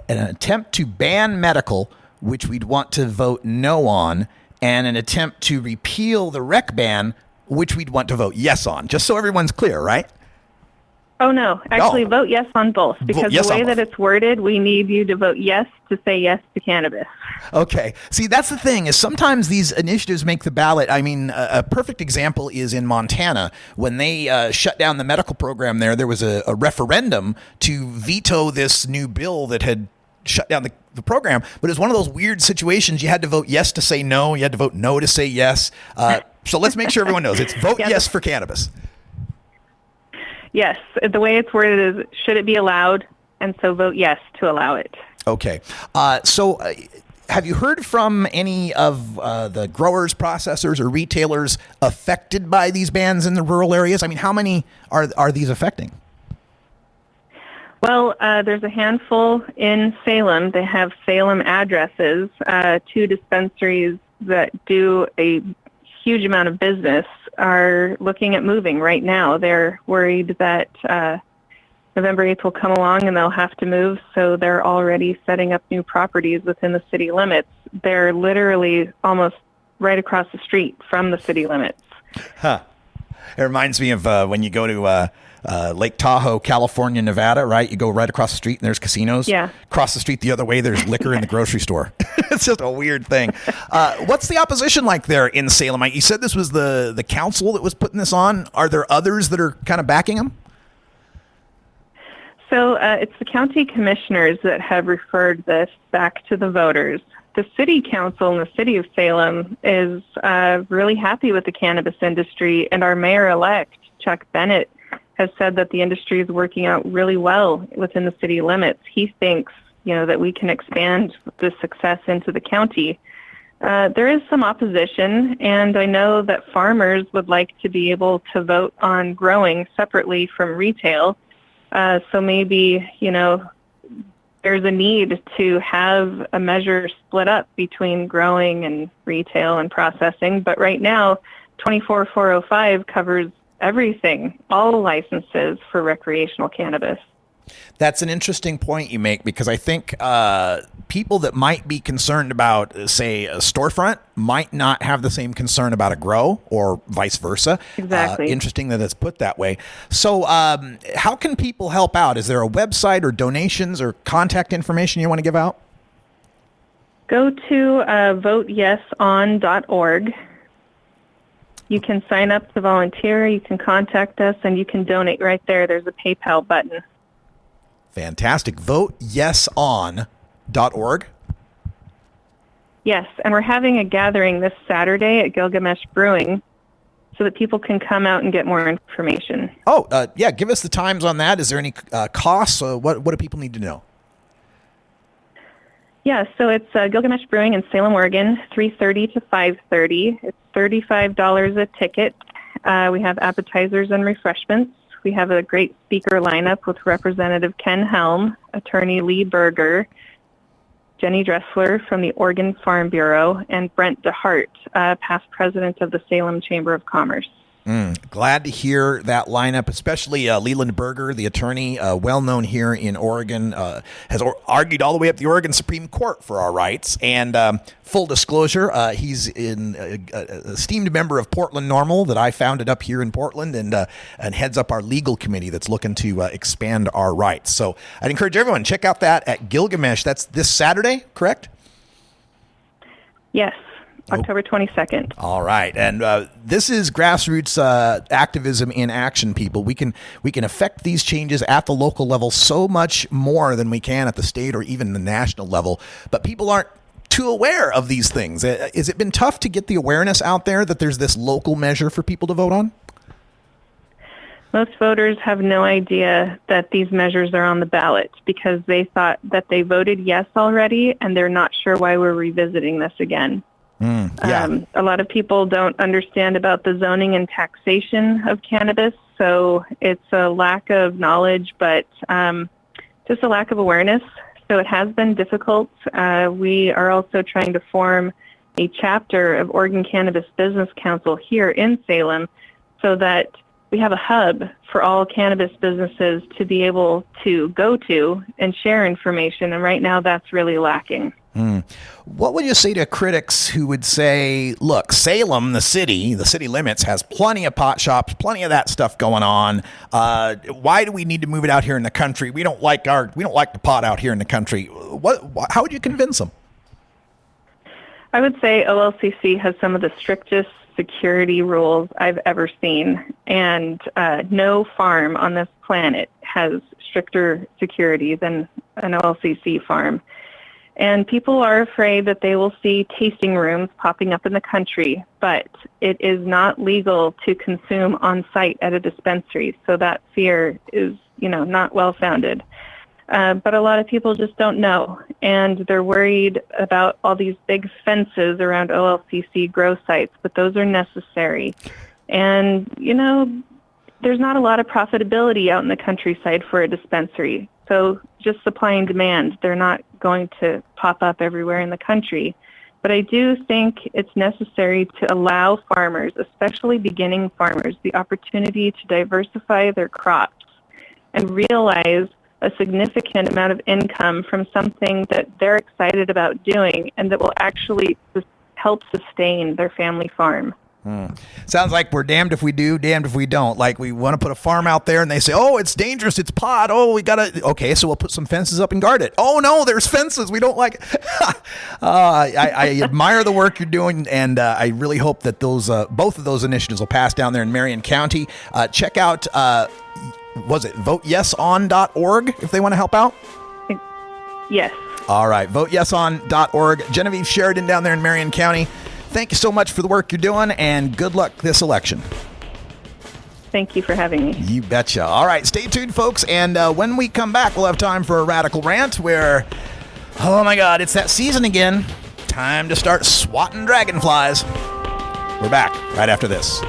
attempt to ban medical, which we'd want to vote no on, and an attempt to repeal the rec ban, which we'd want to vote yes on, just so everyone's clear, right? Oh, no. Actually, vote yes on both, because yes the way on that it's worded, we need you to vote yes to say yes to cannabis. Okay. See, that's the thing, is sometimes these initiatives make the ballot. I mean, a perfect example is in Montana. When they shut down the medical program there was a referendum to veto this new bill that had shut down the program. But it was one of those weird situations. You had to vote yes to say no. You had to vote no to say yes. So let's make sure everyone knows. It's vote yes for cannabis. Yes. The way it's worded is, should it be allowed? And so vote yes to allow it. Okay. So have you heard from any of the growers, processors, or retailers affected by these bans in the rural areas? I mean, how many are these affecting? Well, there's a handful in Salem. They have Salem addresses, 2 dispensaries that do a huge amount of business are looking at moving right now. They're worried that November 8th will come along and they'll have to move, so they're already setting up new properties within the city limits. They're literally almost right across the street from the city limits. Huh. It reminds me of when you go to Lake Tahoe, California, Nevada, right? You go right across the street and there's casinos. Yeah. Across the street the other way, there's liquor in the grocery store. It's just a weird thing. What's the opposition like there in Salem? You said this was the council that was putting this on. Are there others that are kind of backing them? So it's the county commissioners that have referred this back to the voters. The city council in the city of Salem is really happy with the cannabis industry, and our mayor-elect, Chuck Bennett, has said that the industry is working out really well within the city limits. He thinks, that we can expand this success into the county. There is some opposition, and I know that farmers would like to be able to vote on growing separately from retail. So maybe, there's a need to have a measure split up between growing and retail and processing. But right now, 24405 covers everything, all licenses for recreational cannabis. That's an interesting point you make, because I think people that might be concerned about, say, a storefront might not have the same concern about a grow, or vice versa. Exactly. Interesting that it's put that way. So how can people help out? Is there a website or donations or contact information you want to give out? Go to voteyeson.org. You can sign up to volunteer, you can contact us, and you can donate right there. There's a PayPal button. Fantastic. Voteyeson.org. Yes, and we're having a gathering this Saturday at Gilgamesh Brewing so that people can come out and get more information. Oh, yeah. Give us the times on that. Is there any costs? What do people need to know? Yeah, so it's Gilgamesh Brewing in Salem, Oregon, 3:30 to 5:30. It's $35 a ticket. We have appetizers and refreshments. We have a great speaker lineup with Representative Ken Helm, Attorney Lee Berger, Jenny Dressler from the Oregon Farm Bureau, and Brent DeHart, past president of the Salem Chamber of Commerce. Glad to hear that lineup, especially Leland Berger, the attorney, well-known here in Oregon, has argued all the way up the Oregon Supreme Court for our rights. And full disclosure, he's an esteemed member of Portland Normal that I founded up here in Portland, and heads up our legal committee that's looking to expand our rights. So I'd encourage everyone, check out that at Gilgamesh. That's this Saturday, correct? Yes. October 22nd. All right. And this is grassroots activism in action, people. We can affect these changes at the local level so much more than we can at the state or even the national level. But people aren't too aware of these things. Has it been tough to get the awareness out there that there's this local measure for people to vote on? Most voters have no idea that these measures are on the ballot because they thought that they voted yes already, and they're not sure why we're revisiting this again. A lot of people don't understand about the zoning and taxation of cannabis, so it's a lack of knowledge, but just a lack of awareness. So it has been difficult. We are also trying to form a chapter of Oregon Cannabis Business Council here in Salem so that we have a hub for all cannabis businesses to be able to go to and share information, and right now that's really lacking. What would you say to critics who would say, look, Salem, the city limits, has plenty of pot shops, plenty of that stuff going on. Why do we need to move it out here in the country? We don't like the pot out here in the country. How would you convince them? I would say OLCC has some of the strictest security rules I've ever seen, and no farm on this planet has stricter security than an OLCC farm. And people are afraid that they will see tasting rooms popping up in the country, but it is not legal to consume on site at a dispensary, so that fear is, not well-founded. But a lot of people just don't know, and they're worried about all these big fences around OLCC grow sites, but those are necessary. And, there's not a lot of profitability out in the countryside for a dispensary. So just supply and demand, they're not going to pop up everywhere in the country. But I do think it's necessary to allow farmers, especially beginning farmers, the opportunity to diversify their crops and realize a significant amount of income from something that they're excited about doing and that will actually help sustain their family farm. Sounds like we're damned if we do, damned if we don't. Like we want to put a farm out there and they say, oh, it's dangerous, it's pot. Oh, we gotta, okay, so we'll put some fences up and guard it. Oh no, there's fences, we don't like it. I admire the work you're doing, and I really hope that those both of those initiatives will pass down there in Marion County. Check out, was it voteyeson.org if they want to help out? Yes. All right, voteyeson.org. Genevieve Sheridan down there in Marion County. Thank you so much for the work you're doing, and good luck this election. Thank you for having me. You betcha. All right, stay tuned, folks, and when we come back, we'll have time for a Radical Rant where, oh my God, it's that season again. Time to start swatting dragonflies. We're back right after this.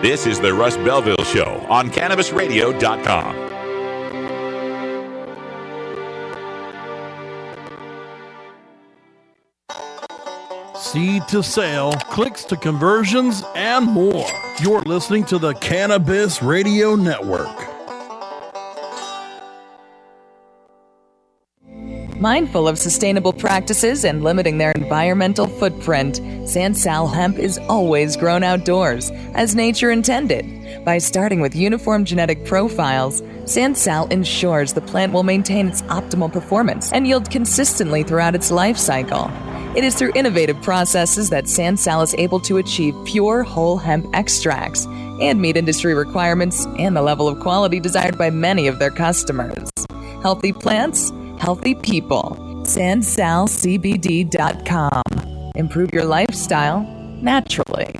This is the Russ Belville Show on CannabisRadio.com. Seed to sale, clicks to conversions, and more. You're listening to the Cannabis Radio Network. Mindful of sustainable practices and limiting their environmental footprint, Sansal hemp is always grown outdoors, as nature intended. By starting with uniform genetic profiles, Sansal ensures the plant will maintain its optimal performance and yield consistently throughout its life cycle. It is through innovative processes that Sansal is able to achieve pure whole hemp extracts and meet industry requirements and the level of quality desired by many of their customers. Healthy plants, healthy people. SansalCBD.com. Improve your lifestyle naturally.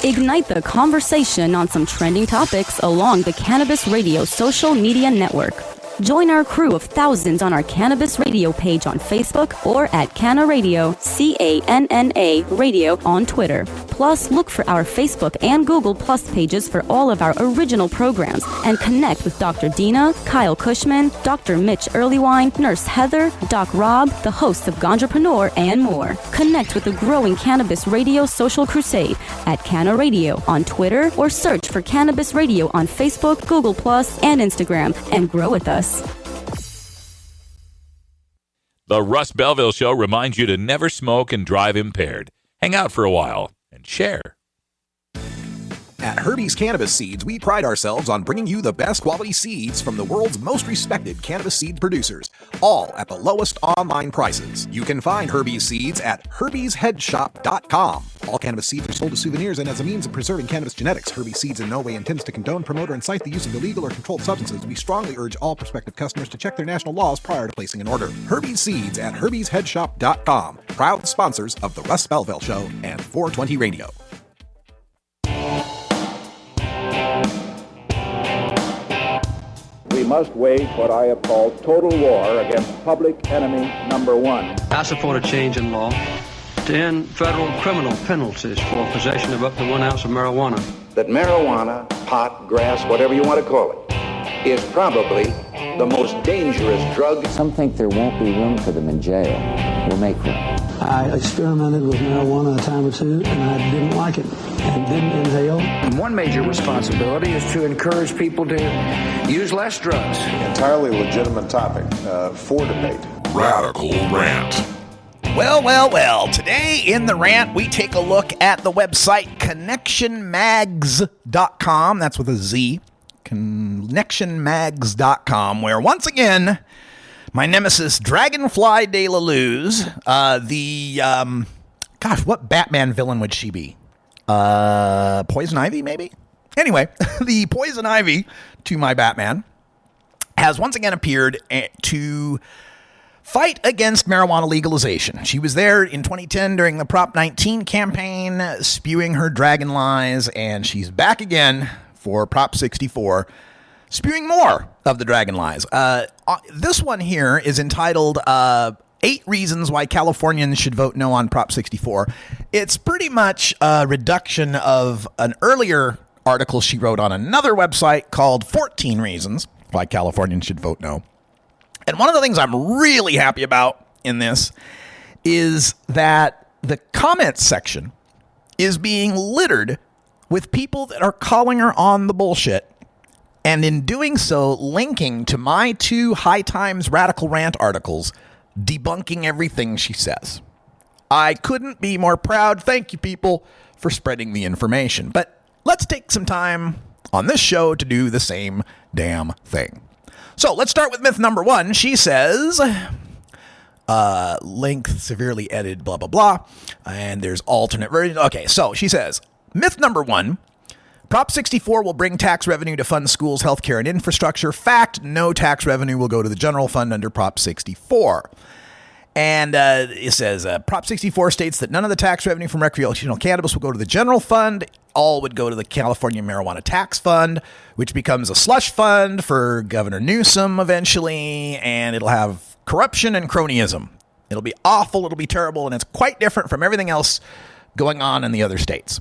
Ignite the conversation on some trending topics along the Cannabis Radio social media network. Join our crew of thousands on our Cannabis Radio page on Facebook or at Canna Radio, CANNA Radio on Twitter. Plus, look for our Facebook and Google Plus pages for all of our original programs and connect with Dr. Dina, Kyle Cushman, Dr. Mitch Earlywine, Nurse Heather, Doc Rob, the hosts of Ganjapreneur, and more. Connect with the growing Cannabis Radio social crusade at Canna Radio on Twitter or search for Cannabis Radio on Facebook, Google Plus, and Instagram and grow with us. The Russ Belville Show reminds you to never smoke and drive impaired. Hang out for a while and share. At Herbie's Cannabis Seeds, we pride ourselves on bringing you the best quality seeds from the world's most respected cannabis seed producers, all at the lowest online prices. You can find Herbie's Seeds at herbiesheadshop.com. All cannabis seeds are sold as souvenirs and as a means of preserving cannabis genetics. Herbie's Seeds in no way intends to condone, promote, or incite the use of illegal or controlled substances. We strongly urge all prospective customers to check their national laws prior to placing an order. Herbie's Seeds at herbiesheadshop.com. Proud sponsors of the Russ Belville Show and 420 Radio. We must wage what I have called total war against public enemy number one. I support a change in law to end federal criminal penalties for possession of up to 1 ounce of marijuana. That marijuana, pot, grass, whatever you want to call it, is probably the most dangerous drug. Some think there won't be room for them in jail. We'll make room. I experimented with marijuana a time or two, and I didn't like it and didn't inhale. And one major responsibility is to encourage people to use less drugs. Entirely legitimate topic for debate. Radical Rant. Well. Today in the rant, we take a look at the website connectionmags.com. That's with a Z. Connectionmags.com, where once again, my nemesis, Dragonfly de la Luz, what Batman villain would she be? Poison Ivy, maybe? Anyway, the Poison Ivy to my Batman has once again appeared to fight against marijuana legalization. She was there in 2010 during the Prop 19 campaign, spewing her dragon lies, and she's back again for Prop 64, spewing more of the dragon lies. This one here is entitled 8 Reasons Why Californians Should Vote No on Prop 64. It's pretty much a reduction of an earlier article she wrote on another website called 14 Reasons Why Californians Should Vote No. And one of the things I'm really happy about in this is that the comments section is being littered with people that are calling her on the bullshit, and in doing so, linking to my 2 High Times Radical Rant articles debunking everything she says. I couldn't be more proud. Thank you, people, for spreading the information. But let's take some time on this show to do the same damn thing. So let's start with myth number 1. She says, length severely edited, blah, blah, blah. And there's alternate versions. Okay, so she says, myth number 1, Prop 64 will bring tax revenue to fund schools, healthcare, and infrastructure. Fact, no tax revenue will go to the general fund under Prop 64. And it says, Prop 64 states that none of the tax revenue from recreational cannabis will go to the general fund. All would go to the California Marijuana Tax Fund, which becomes a slush fund for Governor Newsom eventually, and it'll have corruption and cronyism. It'll be awful, it'll be terrible, and it's quite different from everything else going on in the other states.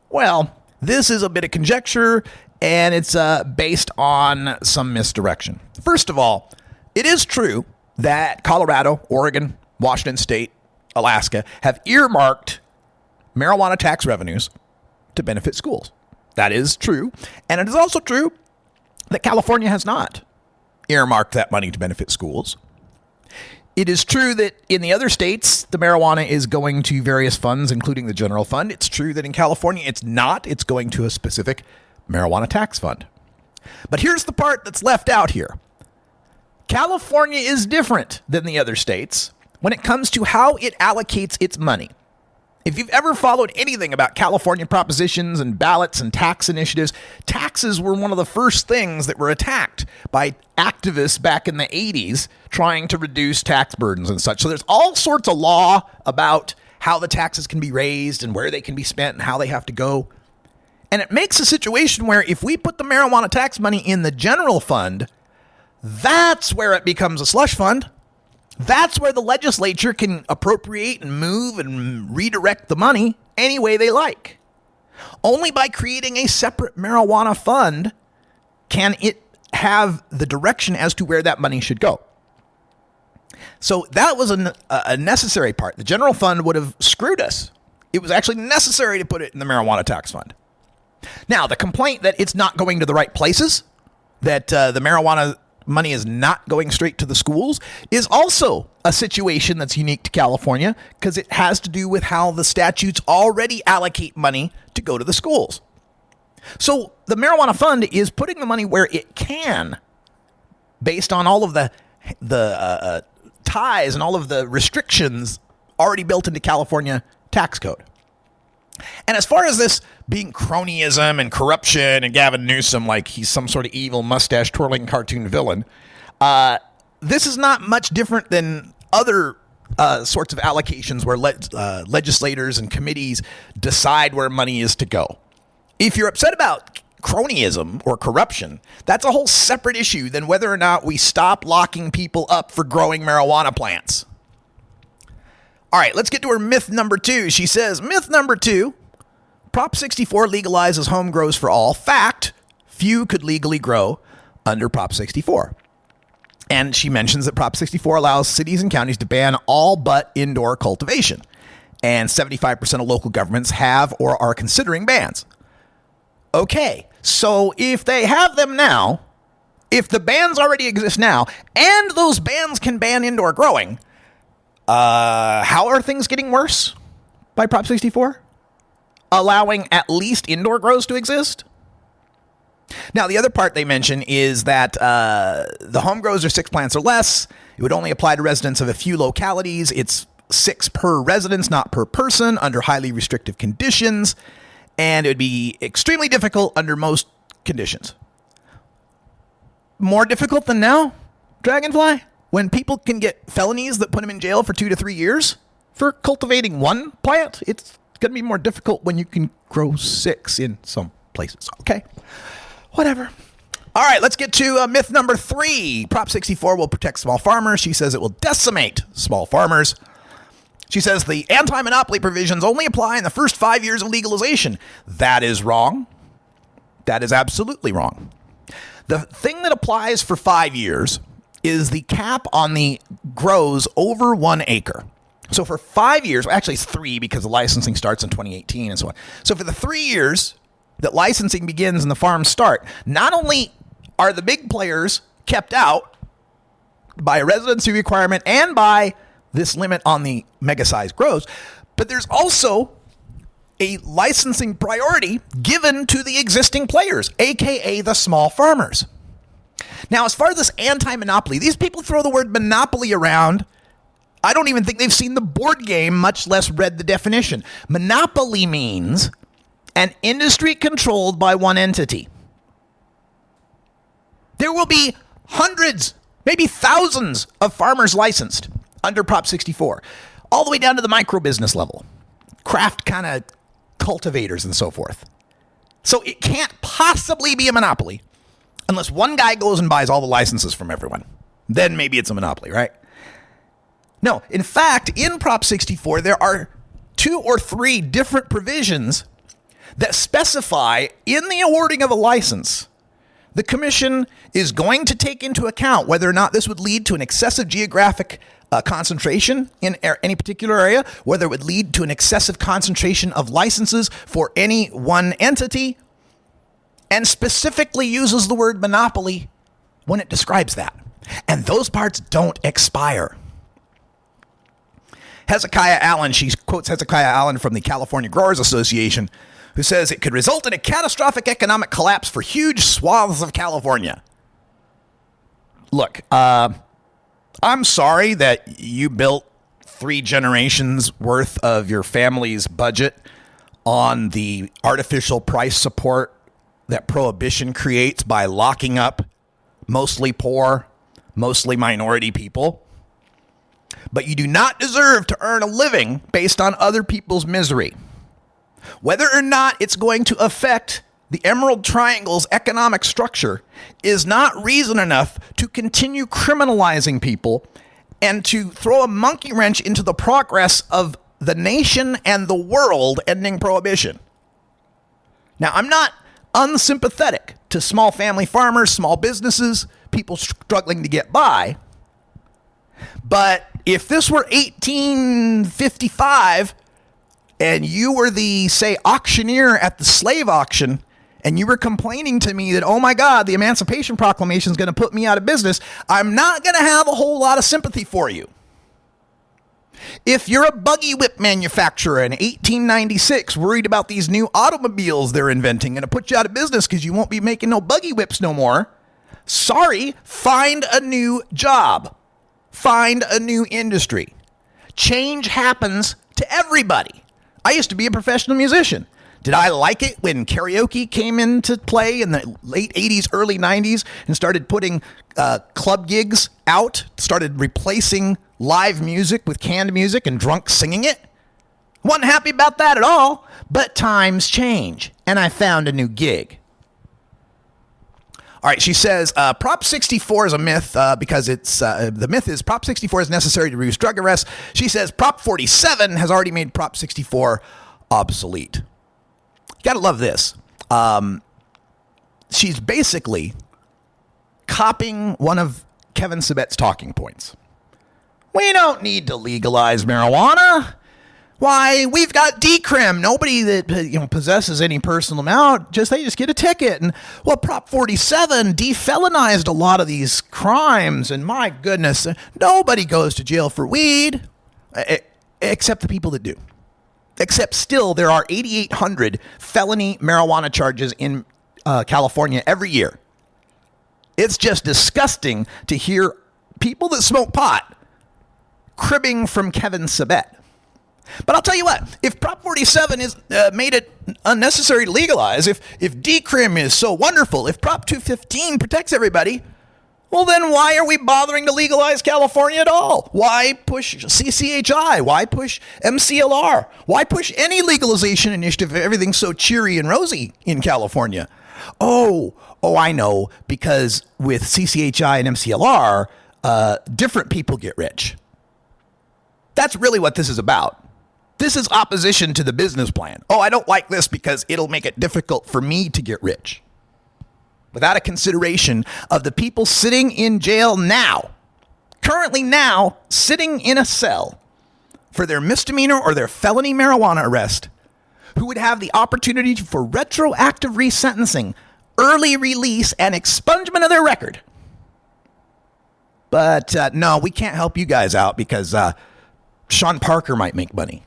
Well, this is a bit of conjecture, and it's based on some misdirection. First of all, it is true that Colorado, Oregon, Washington State, Alaska have earmarked marijuana tax revenues to benefit schools. That is true. And it is also true that California has not earmarked that money to benefit schools. It is true that in the other states, the marijuana is going to various funds, including the general fund. It's true that in California, it's not. It's going to a specific marijuana tax fund. But here's the part that's left out here. California is different than the other states when it comes to how it allocates its money. If you've ever followed anything about California propositions and ballots and tax initiatives, taxes were one of the first things that were attacked by activists back in the 80s trying to reduce tax burdens and such. So there's all sorts of law about how the taxes can be raised and where they can be spent and how they have to go. And it makes a situation where if we put the marijuana tax money in the general fund, that's where it becomes a slush fund. That's where the legislature can appropriate and move and redirect the money any way they like. Only by creating a separate marijuana fund can it have the direction as to where that money should go. So that was a necessary part. The general fund would have screwed us. It was actually necessary to put it in the marijuana tax fund. Now, the complaint that it's not going to the right places, that the marijuana money is not going straight to the schools, is also a situation that's unique to California because it has to do with how the statutes already allocate money to go to the schools. So the marijuana fund is putting the money where it can, based on all of the ties and all of the restrictions already built into California tax code. And as far as this being cronyism and corruption and Gavin Newsom like he's some sort of evil mustache twirling cartoon villain, this is not much different than other sorts of allocations where legislators and committees decide where money is to go. If you're upset about cronyism or corruption, that's a whole separate issue than whether or not we stop locking people up for growing marijuana plants. All right, let's get to her myth number 2. She says, myth number 2, Prop 64 legalizes home grows for all. Fact, few could legally grow under Prop 64. And she mentions that Prop 64 allows cities and counties to ban all but indoor cultivation. And 75% of local governments have or are considering bans. Okay, so if they have them now, if the bans already exist now, and those bans can ban indoor growing, how are things getting worse by Prop 64? Allowing at least indoor grows to exist? Now, the other part they mention is that the home grows are 6 plants or less. It would only apply to residents of a few localities. It's 6 per residence, not per person, under highly restrictive conditions. And it would be extremely difficult under most conditions. More difficult than now, Dragonfly? When people can get felonies that put them in jail for 2 to 3 years for cultivating one plant, it's going to be more difficult when you can grow 6 in some places. Okay, whatever. All right, let's get to myth number 3. Prop 64 will protect small farmers. She says it will decimate small farmers. She says the anti-monopoly provisions only apply in the first 5 years of legalization. That is wrong. That is absolutely wrong. The thing that applies for 5 years is the cap on the grows over 1 acre. So for 5 years, actually it's 3 because the licensing starts in 2018 and so on. So for the 3 years that licensing begins and the farms start, not only are the big players kept out by a residency requirement and by this limit on the mega-sized grows, but there's also a licensing priority given to the existing players, aka the small farmers. Now, as far as this anti-monopoly, these people throw the word monopoly around. I don't even think they've seen the board game, much less read the definition. Monopoly means an industry controlled by one entity. There will be hundreds, maybe thousands of farmers licensed under Prop 64, all the way down to the micro business level, craft kind of cultivators and so forth. So it can't possibly be a monopoly unless one guy goes and buys all the licenses from everyone. Then maybe it's a monopoly, right? No, in fact, in Prop 64, there are 2 or 3 different provisions that specify in the awarding of a license, the commission is going to take into account whether or not this would lead to an excessive geographic concentration in any particular area, whether it would lead to an excessive concentration of licenses for any one entity, and specifically uses the word monopoly when it describes that. And those parts don't expire. Hezekiah Allen, she quotes Hezekiah Allen from the California Growers Association, who says it could result in a catastrophic economic collapse for huge swaths of California. Look, I'm sorry that you built 3 generations worth of your family's budget on the artificial price support that prohibition creates by locking up mostly poor, mostly minority people. But you do not deserve to earn a living based on other people's misery. Whether or not it's going to affect the Emerald Triangle's economic structure is not reason enough to continue criminalizing people and to throw a monkey wrench into the progress of the nation and the world ending prohibition. Now, I'm not unsympathetic to small family farmers, small businesses, people struggling to get by. But if this were 1855 and you were the, say, auctioneer at the slave auction, and you were complaining to me that, oh my God, the Emancipation Proclamation is going to put me out of business, I'm not going to have a whole lot of sympathy for you. If you're a buggy whip manufacturer in 1896 worried about these new automobiles they're inventing and to put you out of business because you won't be making no buggy whips no more, sorry, find a new job. Find a new industry. Change happens to everybody. I used to be a professional musician. Did I like it when karaoke came into play in the late 80s, early 90s and started putting club gigs out, started replacing live music with canned music and drunk singing it? Wasn't happy about that at all, but times change, and I found a new gig. All right, she says, Prop 64 is a myth because it's the myth is Prop 64 is necessary to reduce drug arrests. She says Prop 47 has already made Prop 64 obsolete. You got to love this. She's basically copying one of Kevin Sabet's talking points. We don't need to legalize marijuana. Why, we've got decrim. Nobody that possesses any personal amount, they just get a ticket. And well, Prop 47 defelonized a lot of these crimes, and my goodness, nobody goes to jail for weed, except the people that do. Except still, there are 8,800 felony marijuana charges in California every year. It's just disgusting to hear people that smoke pot cribbing from Kevin Sabet. But I'll tell you what, if Prop 47 is made it unnecessary to legalize, if decrim is so wonderful, if Prop 215 protects everybody, well then why are we bothering to legalize California at all? Why push CCHI? Why push MCLR? Why push any legalization initiative if everything's so cheery and rosy in California? Oh, I know, because with CCHI and MCLR, different people get rich. That's really what this is about. This is opposition to the business plan. Oh, I don't like this because it'll make it difficult for me to get rich. Without a consideration of the people sitting in jail now, currently now, sitting in a cell for their misdemeanor or their felony marijuana arrest, who would have the opportunity for retroactive resentencing, early release, and expungement of their record. But no, we can't help you guys out because Sean Parker might make money,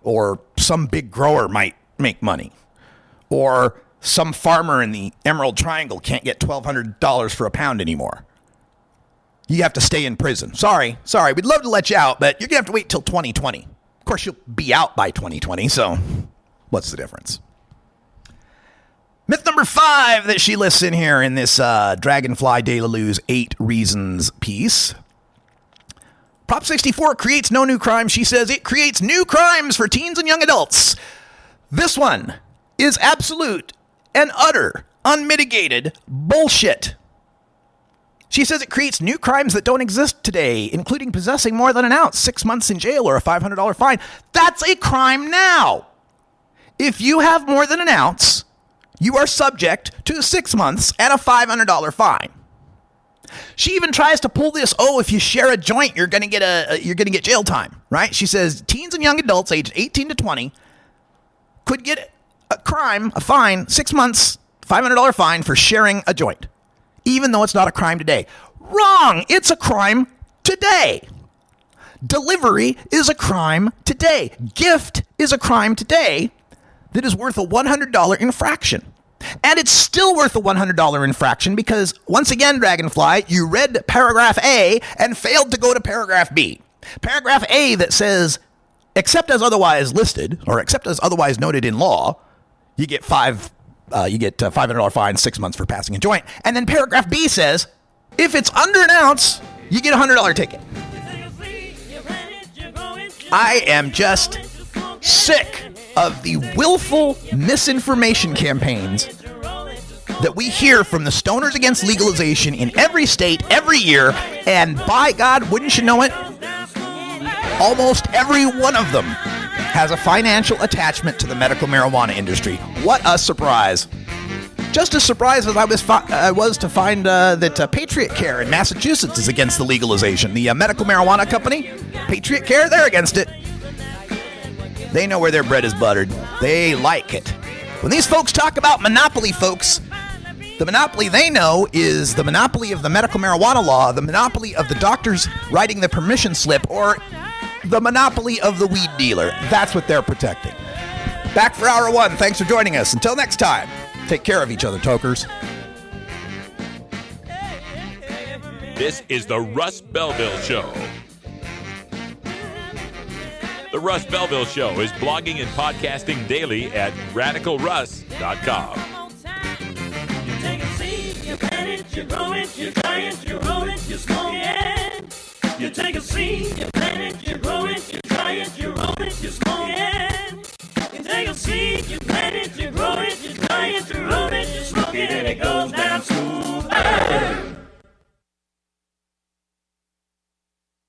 or some big grower might make money, or some farmer in the Emerald Triangle can't get $1,200 for a pound anymore. You have to stay in prison. Sorry. We'd love to let you out, but you're going to have to wait till 2020. Of course, you'll be out by 2020, so what's the difference? Myth number 5 that she lists in here in this Dragonfly de la Lue's 8 Reasons piece. Prop 64 creates no new crimes. She says it creates new crimes for teens and young adults. This one is absolute and utter, unmitigated bullshit. She says it creates new crimes that don't exist today, including possessing more than an ounce, 6 months in jail, or a $500 fine. That's a crime now. If you have more than an ounce, you are subject to 6 months and a $500 fine. She even tries to pull this, if you share a joint, you're going to get jail time, right? She says teens and young adults aged 18 to 20 could get a fine, 6 months, $500 fine for sharing a joint, even though it's not a crime today. Wrong! It's a crime today. Delivery is a crime today. Gift is a crime today that is worth a $100 infraction. And it's still worth a $100 infraction because, once again, Dragonfly, you read paragraph A and failed to go to paragraph B. Paragraph A that says, except as otherwise listed, or except as otherwise noted in law, you get $500 fine, 6 months for passing a joint. And then paragraph B says, if it's under an ounce, you get a $100 ticket. I am just sick of the willful misinformation campaigns that we hear from the Stoners Against Legalization in every state, every year, and by God, wouldn't you know it, almost every one of them has a financial attachment to the medical marijuana industry. What a surprise. Just as surprised as I was to find that Patriot Care in Massachusetts is against the legalization. The medical marijuana company, Patriot Care, they're against it. They know where their bread is buttered. They like it. When these folks talk about monopoly, folks, the monopoly they know is the monopoly of the medical marijuana law, the monopoly of the doctors writing the permission slip, or the monopoly of the weed dealer. That's what they're protecting. Back for hour one. Thanks for joining us. Until next time, take care of each other, tokers. This is the Russ Belville Show. The Russ Belville Show is blogging and podcasting daily at RadicalRuss.com. You take a seed, you plant it, you grow it, you dry it, you roll it, you smoke it. You take a seed,